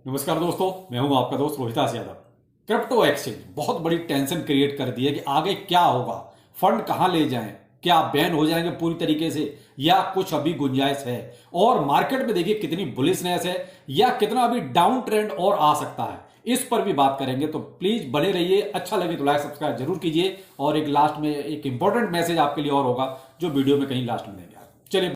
नमस्कार दोस्तों, मैं हूं आपका दोस्त रोहितास यादव। क्रिप्टो एक्सचेंज बहुत बड़ी टेंशन क्रिएट कर दी है कि आगे क्या होगा, फंड कहां ले जाएं, क्या बैन हो जाएंगे पूरी तरीके से या कुछ अभी गुंजाइश है। और मार्केट में देखिए कितनी बुलिशनेस है या कितना अभी डाउन ट्रेंड और आ सकता है, इस पर भी बात करेंगे। तो प्लीज बने रहिए, अच्छा लगे तो लाइक सब्सक्राइब जरूर कीजिए। और एक लास्ट में एक इंपॉर्टेंट मैसेज आपके लिए और होगा जो वीडियो में कहीं लास्ट में देंगे। चलिए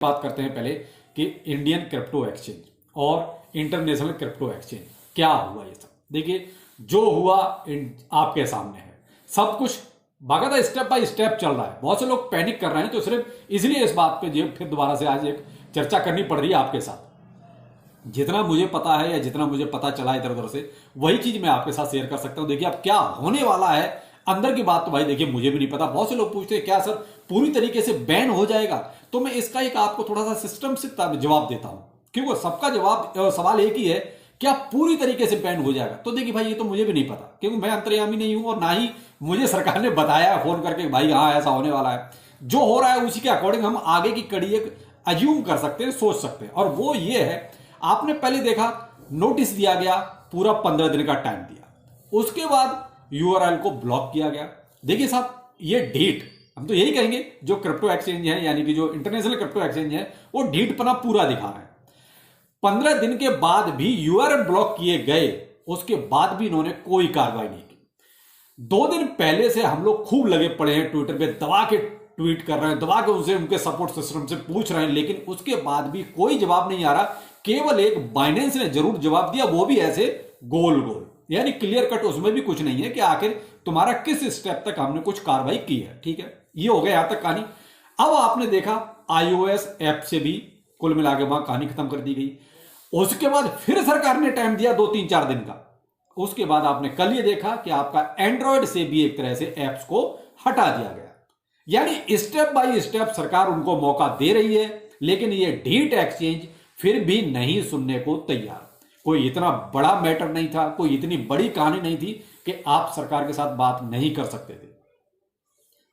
बात करते हैं पहले कि इंडियन क्रिप्टो एक्सचेंज और इंटरनेशनल क्रिप्टो एक्सचेंज क्या हुआ। ये सब देखिए, जो हुआ आपके सामने है। सब कुछ बाकायदा स्टेप बाय स्टेप चल रहा है। बहुत से लोग पैनिक कर रहे हैं, तो सिर्फ इसलिए इस बात पे फिर दोबारा से आज एक चर्चा करनी पड़ रही है आपके साथ। जितना मुझे पता है या जितना मुझे पता चला इधर उधर से, वही चीज मैं आपके साथ शेयर कर सकता हूं। देखिए अब क्या होने वाला है अंदर की बात तो भाई देखिए मुझे भी नहीं पता। बहुत से लोग पूछते हैं क्या सर पूरी तरीके से बैन हो जाएगा, तो मैं इसका एक आपको थोड़ा सा सिस्टम से जवाब देता हूं, क्योंकि सबका जवाब सवाल एक ही है, क्या पूरी तरीके से बैन हो जाएगा। तो देखिए भाई ये तो मुझे भी नहीं पता, क्योंकि मैं अंतर्यामी नहीं हूं और ना ही मुझे सरकार ने बताया फोन करके भाई हाँ ऐसा होने वाला है। जो हो रहा है उसी के अकॉर्डिंग हम आगे की कड़ी एक अज्यूम कर सकते हैं, सोच सकते हैं। और वो ये है, आपने पहले देखा नोटिस दिया गया, पूरा 15 दिन का टाइम दिया, उसके बाद यूआरएल को ब्लॉक किया गया। देखिए साहब ये ढीठ, हम तो यही कहेंगे, जो क्रिप्टो एक्सचेंज है यानी कि जो इंटरनेशनल क्रिप्टो एक्सचेंज है वो ढीठपना पूरा दिखा रहे हैं। 15 दिन के बाद भी यूआरएल ब्लॉक किए गए, उसके बाद भी इन्होंने कोई कार्रवाई नहीं की। 2 दिन पहले से हम लोग खूब लगे पड़े हैं, ट्विटर पे दबा के ट्वीट कर रहे हैं, दबा के उनसे उनके सपोर्ट सिस्टम से पूछ रहे हैं, लेकिन उसके बाद भी कोई जवाब नहीं आ रहा। केवल एक बाइनेंस ने जरूर जवाब दिया, वो भी ऐसे गोल गोल, यानी क्लियर कट उसमें भी कुछ नहीं है कि आखिर तुम्हारा किस स्टेप तक हमने कुछ कार्रवाई की है। ठीक है, ये हो गया यहां तक कहानी। अब आपने देखा iOS ऐप से भी कुल मिला के वहां कहानी खत्म कर दी गई। उसके बाद फिर सरकार ने टाइम दिया 2-3-4 दिन का। उसके बाद आपने कल ये देखा कि आपका एंड्रॉयड से भी एक तरह से एप्स को हटा दिया गया। यानी स्टेप बाय स्टेप सरकार उनको मौका दे रही है, लेकिन ये ढीठ एक्सचेंज फिर भी नहीं सुनने को तैयार। कोई इतना बड़ा मैटर नहीं था, कोई इतनी बड़ी कहानी नहीं थी कि आप सरकार के साथ बात नहीं कर सकते थे।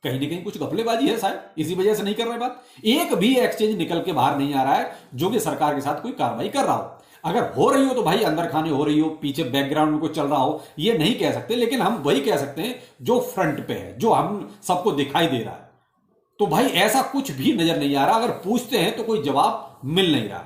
कहीं ना कहीं कुछ घपलेबाजी है शायद, इसी वजह से नहीं कर रहे बात। एक भी एक्सचेंज निकल के बाहर नहीं आ रहा है जो कि सरकार के साथ कोई कार्रवाई कर रहा हो। अगर हो रही हो तो भाई अंदर खाने हो रही हो, पीछे बैकग्राउंड में कुछ चल रहा हो, ये नहीं कह सकते, लेकिन हम वही कह सकते हैं जो फ्रंट पे है, जो हम सबको दिखाई दे रहा है। तो भाई ऐसा कुछ भी नजर नहीं आ रहा। अगर पूछते हैं तो कोई जवाब मिल नहीं रहा।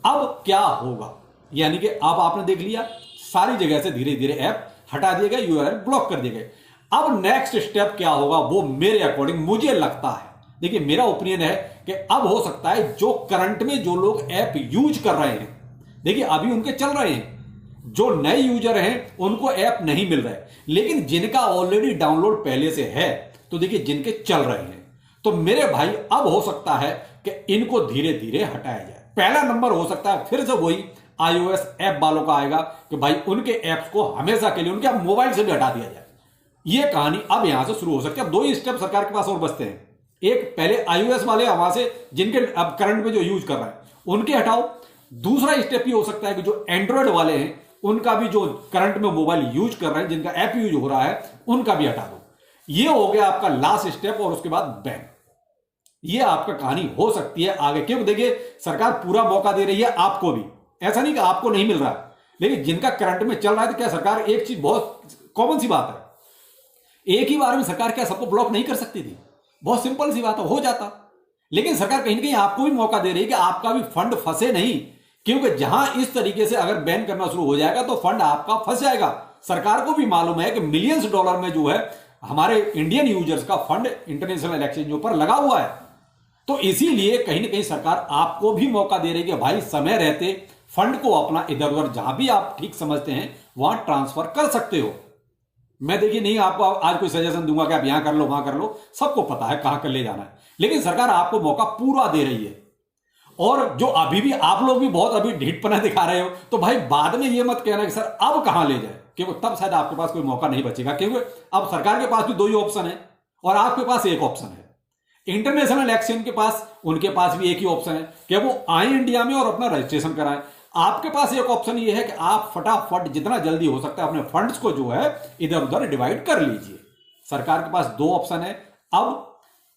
अब क्या होगा, यानी कि अब आपने देख लिया सारी जगह से धीरे धीरे ऐप हटा दिए गए, यूआरएल ब्लॉक कर दिए गए। अब नेक्स्ट स्टेप क्या होगा वो मेरे अकॉर्डिंग मुझे लगता है, देखिए मेरा ओपिनियन है कि अब हो सकता है जो करंट में जो लोग ऐप यूज कर रहे हैं, देखिए अभी उनके चल रहे हैं, जो नए यूजर हैं उनको ऐप नहीं मिल रहा है, लेकिन जिनका ऑलरेडी डाउनलोड पहले से है तो देखिए जिनके चल रहे हैं, तो मेरे भाई अब हो सकता है कि इनको धीरे धीरे हटाया जाए। पहला नंबर हो सकता है फिर से वही iOS ऐप वालों का आएगा कि भाई उनके ऐप्स को हमेशा के लिए उनके मोबाइल से भी हटा दिया जाए। यह कहानी अब यहां से शुरू हो सकती है। अब 2 ही स्टेप सरकार के पास और बचते हैं। एक, पहले iOS वाले वहां से जिनके अब करंट में जो यूज कर रहे हैं उनके हटाओ। दूसरा स्टेप ये हो सकता है कि जो एंड्रॉयड वाले हैं उनका भी, जो करंट में मोबाइल यूज कर रहे हैं, जिनका ऐप यूज हो रहा है, उनका भी हटा दो। ये हो गया आपका लास्ट स्टेप, और उसके बाद बैन। ये आपका कहानी हो सकती है आगे, क्योंकि देखिए सरकार पूरा मौका दे रही है आपको भी, ऐसा नहीं कि आपको नहीं मिल रहा है, लेकिन जिनका करंट में चल रहा है तो क्या सरकार, एक चीज बहुत कॉमन सी बात है, एक ही बार में सरकार क्या सबको ब्लॉक नहीं कर सकती थी? बहुत सिंपल सी बात है, हो जाता। लेकिन सरकार कहीं ना कहीं आपको भी मौका दे रही है कि आपका भी फंड फंसे नहीं, क्योंकि जहां इस तरीके से अगर बैन करना शुरू हो जाएगा तो फंड आपका फंस जाएगा। सरकार को भी मालूम है कि मिलियंस डॉलर में जो है हमारे इंडियन यूजर्स का फंड इंटरनेशनल एक्सचेंजों पर लगा हुआ है। तो इसीलिए कहीं ना कहीं सरकार आपको भी मौका दे रही है कि भाई समय रहते फंड को अपना इधर उधर जहां भी आप ठीक समझते हैं वहां ट्रांसफर कर सकते हो। मैं देखिए नहीं आपको आज कोई सजेशन दूंगा कि आप यहां कर लो वहां कर लो, सबको पता है कहां कर ले जाना है, लेकिन सरकार आपको मौका पूरा दे रही है। और जो अभी भी आप लोग भी बहुत अभी ढीठपना दिखा रहे हो, तो भाई बाद में ये मत कहना कि सर अब कहां ले जाए, क्योंकि तब शायद आपके पास कोई मौका नहीं बचेगा, क्योंकि अब सरकार के पास भी 2 ही ऑप्शन है और आपके पास एक ऑप्शन है। इंटरनेशनल एक्सचेंज के पास, उनके पास भी एक ही ऑप्शन है कि वो आए इंडिया में और अपना रजिस्ट्रेशन कराएं। आपके पास एक ऑप्शन ये है कि आप फटाफट जितना जल्दी हो सकता है अपने फंड्स को जो है इधर उधर डिवाइड कर लीजिए। सरकार के पास 2 ऑप्शन है। अब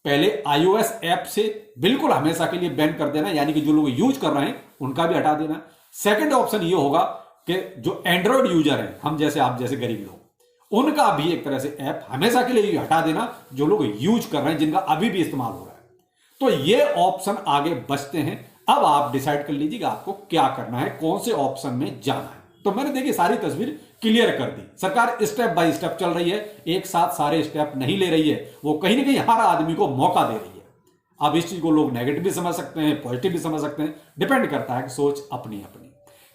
पहले iOS ऐप से बिल्कुल हमेशा के लिए बैन कर देना, यानी कि जो लोग यूज कर रहे हैं उनका भी हटा देना। सेकंड ऑप्शन ये होगा कि जो एंड्रॉयड यूजर हैं, हम जैसे आप जैसे गरीब लोग, उनका भी एक तरह से ऐप हमेशा के लिए हटा देना, जो लोग यूज कर रहे हैं, जिनका अभी भी इस्तेमाल हो रहा है। तो ये ऑप्शन आगे बचते हैं। अब आप डिसाइड कर लीजिएगा आपको क्या करना है, कौन से ऑप्शन में जाना है। तो मैंने देखिए सारी तस्वीर क्लियर कर दी। सरकार स्टेप बाय स्टेप चल रही है, एक साथ सारे स्टेप नहीं ले रही है, वो कहीं ना कहीं हर आदमी को मौका दे रही है। अब इस चीज को लोग नेगेटिव भी समझ सकते हैं, पॉजिटिव भी समझ सकते हैं, डिपेंड करता है कि सोच अपनी अपनी।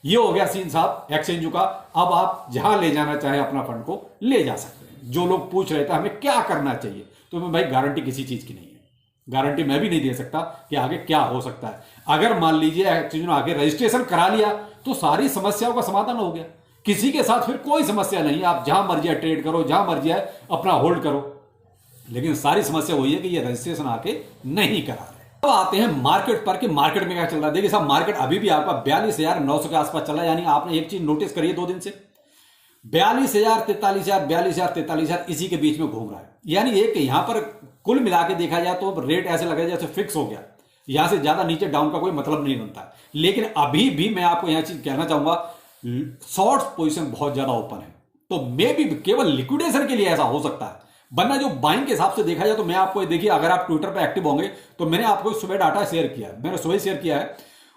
ये हो गया सीन साहब एक्सचेंज का। अब आप जहां ले जाना चाहे अपना फंड को ले जा सकते हैं। जो लोग पूछ रहे थे हमें क्या करना चाहिए, तो मैं भाई गारंटी किसी चीज की नहीं है, गारंटी मैं भी नहीं दे सकता कि आगे क्या हो सकता है। अगर मान लीजिए एक्सचेंज ने आगे रजिस्ट्रेशन करा लिया तो सारी समस्याओं का समाधान हो गया, किसी के साथ फिर कोई समस्या नहीं है। आप जहां मर्जी ट्रेड करो, जहां मर्जी है अपना होल्ड करो, लेकिन सारी समस्या वही है कि ये रजिस्ट्रेशन आके नहीं करा रहे। अब आते हैं मार्केट पर कि मार्केट में क्या चल रहा है। देखिए साहब, मार्केट अभी भी आपका 42,900 के आसपास चला है। यानी आपने एक चीज नोटिस करी है 2 दिन से 42,000, 43,000, 42,000, 43,000 इसी के बीच में घूम रहा है। यानी एक यहां पर कुल मिला के देखा जाए तो रेट ऐसे लग रहा है जैसे फिक्स हो गया, यहां से ज्यादा नीचे डाउन का कोई मतलब नहीं बनता है। लेकिन अभी भी मैं आपको यहां चीज कहना चाहूंगा, शॉर्ट पोजीशन बहुत ज्यादा ओपन है, तो मे भी केवल लिक्विडेशन के लिए ऐसा हो सकता है, वरना जो बाइंग के हिसाब से देखा जाए तो मैं आपको देखिए, अगर आप ट्विटर पे एक्टिव होंगे तो मैंने आपको सुबह डाटा शेयर किया है, मैंने सुबह शेयर किया है,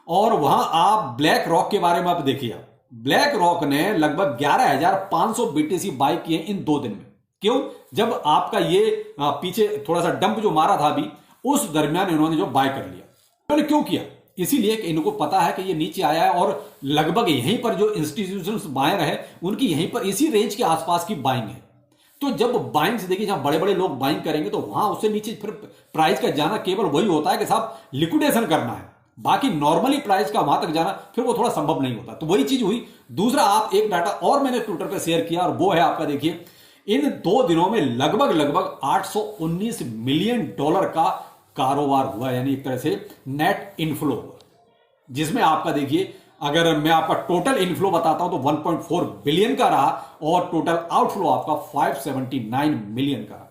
और वहां आप ब्लैक रॉक के बारे में आप देखिए। ब्लैक रॉक ने लगभग 11,500 बीटीसी बाई किए इन 2 दिन में। क्यों? जब आपका ये पीछे थोड़ा सा डंप जो मारा था अभी, उस दरमियान इन्होंने जो बाय कर लिया। इन्होंने क्यों किया? इसीलिए कि इनको पता है कि ये नीचे आया है और लगभग यहीं पर जो इंस्टीट्यूशंस बायर है उनकी यहीं पर इसी रेंज के आसपास की बाइंग है। तो जब बाइंग से देखिए, जहां बड़े बड़े लोग बाइंग करेंगे तो वहां उससे नीचे फिर प्राइस का जाना केवल वही होता है कि साहब लिक्विडेशन करना है, बाकी नॉर्मली प्राइस का वहां तक जाना फिर वो थोड़ा संभव नहीं होता। तो वही चीज हुई। दूसरा, आप एक डाटा और मैंने ट्विटर पर शेयर किया, और वो है आपका देखिए, इन 2 दिनों में लगभग 819 मिलियन डॉलर का कारोबार हुआ, यानी एक तरह से नेट इनफ्लो हुआ, जिसमें आपका देखिए, अगर मैं आपका टोटल इनफ्लो बताता हूं तो 1.4 बिलियन का रहा और टोटल आउटफ्लो आपका 579 मिलियन का रहा।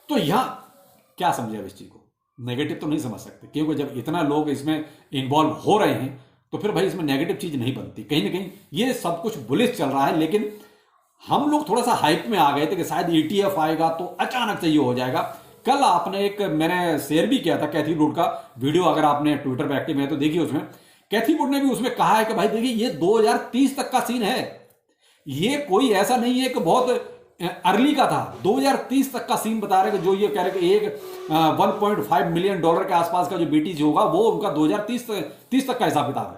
तो यहां क्या समझे अब इस चीज को? नेगेटिव तो नहीं समझ सकते, क्योंकि जब इतना लोग इसमें इन्वॉल्व हो रहे हैं तो फिर भाई इसमें नेगेटिव चीज नहीं बनती। कहीं ना कहीं ये सब कुछ बुलिश चल रहा है, लेकिन हम लोग थोड़ा सा हाइप में आ गए थे कि शायद ETF आएगा तो अचानक से ये हो जाएगा। कल आपने एक मैंने शेयर भी किया था कैथी वुड का वीडियो, अगर आपने ट्विटर पे एक्टिव है तो देखिए, उसमें कैथी वुड ने भी उसमें कहा है कि भाई देखिए ये 2030 तक का सीन है, ये कोई ऐसा नहीं है कि बहुत अर्ली का था। 2030 तक का सीन बता रहे कि जो ये कह रहे कि एक 1.5 मिलियन डॉलर के आसपास का जो BTC होगा वो उनका 2030 तक का हिसाब किताब है।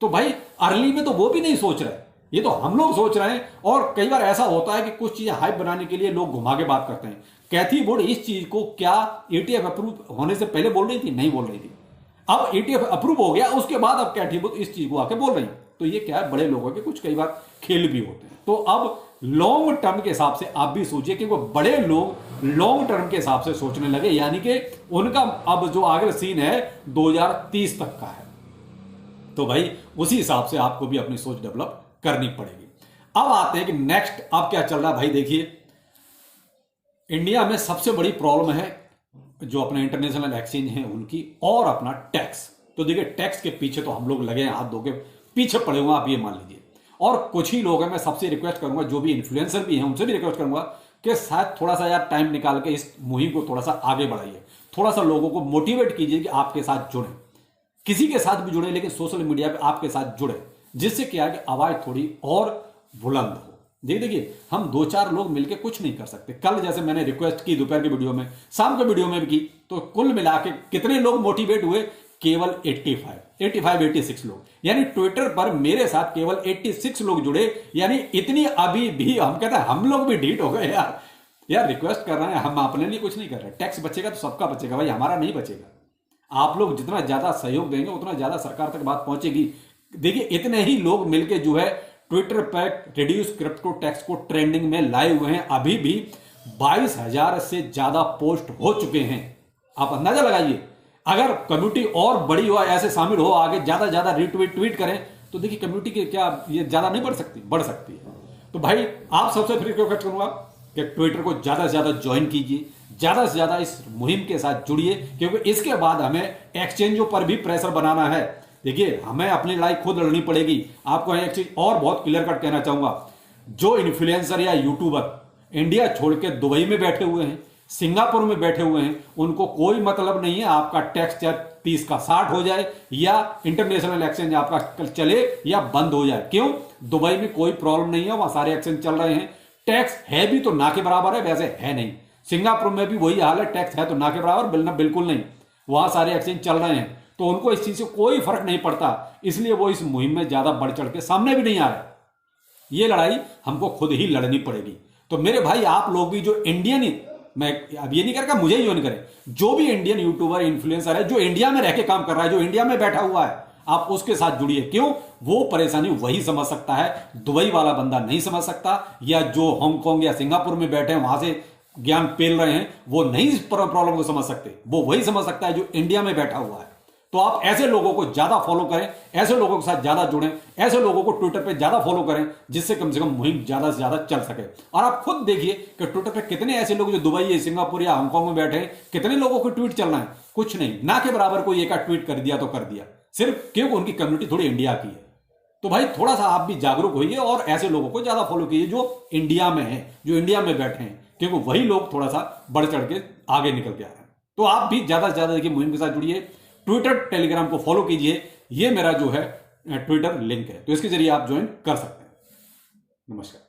तो भाई अर्ली में तो वो भी नहीं सोच रहे, ये तो हम लोग सोच रहे हैं। और कई बार ऐसा होता है कि कुछ चीजें हाइप बनाने के लिए लोग घुमा के बात करते हैं। कैथी वुड इस चीज को क्या ETF अप्रूव होने से पहले बोल रही थी? नहीं बोल रही थी। अब ETF अप्रूव हो गया, उसके बाद अब कैथी वुड इस चीज को आके बोल रही है। तो ये क्या है, बड़े लोगों के कुछ कई बार खेल भी होते हैं। तो अब लॉन्ग टर्म के हिसाब से आप भी सोचिए, क्योंकि बड़े लोग लॉन्ग टर्म के हिसाब से सोचने लगे, यानी कि उनका अब जो आगे सीन है 2030 तक का है। तो भाई उसी हिसाब से आपको भी अपनी सोच डेवलप करनी पड़ेगी। अब आते हैं कि नेक्स्ट अब क्या चल रहा है। भाई देखिए, इंडिया में सबसे बड़ी प्रॉब्लम है जो अपने इंटरनेशनल एक्सचेंज हैं उनकी, और अपना टैक्स। तो देखिए, टैक्स के पीछे तो हम लोग लगे हैं, हाथ धो के पीछे पड़े हुए, आप ये मान लीजिए। और कुछ ही लोग हैं, मैं सबसे रिक्वेस्ट करूंगा, जो भी इन्फ्लुएंसर भी हैं उनसे भी रिक्वेस्ट करूंगा कि शायद थोड़ा सा यार टाइम निकाल के इस मुहिम को थोड़ा सा आगे बढ़ाइए, थोड़ा सा लोगों को मोटिवेट कीजिए कि आपके साथ जुड़े, किसी के साथ भी जुड़े, लेकिन सोशल मीडिया पे आपके साथ जुड़े, जिससे क्या है कि आवाज थोड़ी और बुलंद हो। देखिए, हम 2-4 लोग मिलकर कुछ नहीं कर सकते। कल जैसे मैंने रिक्वेस्ट की दोपहर के वीडियो में, शाम के वीडियो में भी की, तो कुल मिला के कितने लोग मोटिवेट हुए? केवल 86 लोग। यानी ट्विटर पर मेरे साथ केवल 86 लोग जुड़े। यानी इतनी अभी भी हम कहते हैं हम लोग भी ढीठ हो गए यार रिक्वेस्ट कर रहे हैं, हम अपने लिए कुछ नहीं कर रहे। टैक्स बचेगा तो सबका बचेगा भाई, हमारा नहीं बचेगा। आप लोग जितना ज्यादा सहयोग देंगे उतना ज्यादा सरकार तक बात पहुंचेगी। देखिए, इतने ही लोग मिलकर जो है ट्विटर पर रिड्यूस क्रिप्टो टैक्स को ट्रेंडिंग में लाए हुए हैं। अभी भी 22,000 से ज्यादा पोस्ट हो चुके हैं। आप अंदाजा लगाइए, अगर कम्युनिटी और बड़ी हो, ऐसे शामिल हो, आगे ज्यादा ज्यादा ट्वीट करें, तो देखिए कम्युनिटी की क्या ये ज्यादा नहीं बढ़ सकती? बढ़ सकती है। तो भाई आप सबसे फिर रिक्वेस्ट करूंगा कि ट्विटर को ज्यादा से ज्यादा ज्वाइन कीजिए, ज्यादा से ज्यादा इस मुहिम के साथ जुड़िए, क्योंकि इसके बाद हमें एक्सचेंजों पर भी प्रेशर बनाना है। देखिए, हमें अपनी लड़ाई खुद लड़नी पड़ेगी। आपको एक चीज और बहुत क्लियर कट कहना चाहूंगा, जो इन्फ्लुएंसर या यूट्यूबर इंडिया छोड़ के दुबई में बैठे हुए हैं, सिंगापुर में बैठे हुए हैं, उनको कोई मतलब नहीं है आपका टैक्स चाहे 30 का 60 हो जाए या इंटरनेशनल एक्सचेंज आपका चले या बंद हो जाए। क्यों? दुबई में कोई प्रॉब्लम नहीं है, वहां सारे एक्सचेंज चल रहे हैं। टैक्स है भी तो ना के बराबर है, वैसे है नहीं। सिंगापुर में भी वही हाल है, टैक्स है तो ना के बराबर, बिल्कुल नहीं। वहां सारे एक्सचेंज चल रहे हैं, तो उनको इस चीज से कोई फर्क नहीं पड़ता, इसलिए वो इस मुहिम में ज्यादा बढ़ चढ़ के सामने भी नहीं आ रहे। ये लड़ाई हमको खुद ही लड़नी पड़ेगी। तो मेरे भाई, आप लोग भी जो इंडियन, मैं अब ये नहीं कर रहा मुझे ही ज्वाइन करें, जो भी इंडियन यूट्यूबर इन्फ्लुएंसर है जो इंडिया में रह के काम कर रहा है, जो इंडिया में बैठा हुआ है, आप उसके साथ जुड़िए। क्यों? वो परेशानी वही समझ सकता है, दुबई वाला बंदा नहीं समझ सकता, या जो हांगकांग या सिंगापुर में बैठे हैं वहां से ज्ञान पेल रहे हैं, वो नहीं प्रॉब्लम को समझ सकते। वो वही समझ सकता है जो इंडिया में बैठा हुआ है। तो आप ऐसे लोगों को ज्यादा फॉलो करें, ऐसे लोगों के साथ ज्यादा जुड़ें, ऐसे लोगों को ट्विटर पे ज्यादा फॉलो करें, जिससे कम से कम मुहिम ज्यादा से ज्यादा चल सके। और आप खुद देखिए कि ट्विटर पे कितने ऐसे लोग जो दुबई या सिंगापुर या हांगकांग में बैठे हैं, कितने लोगों को ट्वीट चल रहे हैं? कुछ नहीं, ना के बराबर। कोई एक ट्वीट कर दिया तो कर दिया, सिर्फ क्योंकि उनकी कम्युनिटी थोड़ी इंडिया की है। तो भाई, थोड़ा सा आप भी जागरूक होइए और ऐसे लोगों को ज्यादा फॉलो कीजिए जो इंडिया में है, जो इंडिया में बैठे हैं, क्योंकि वही लोग थोड़ा सा बढ़ चढ़ के आगे निकल के आ रहे हैं। तो आप भी ज्यादा से ज्यादा देखिए मुहिम के साथ जुड़िए, ट्विटर टेलीग्राम को फॉलो कीजिए। ये मेरा जो है ट्विटर लिंक है, तो इसके जरिए आप ज्वाइन कर सकते हैं। नमस्कार।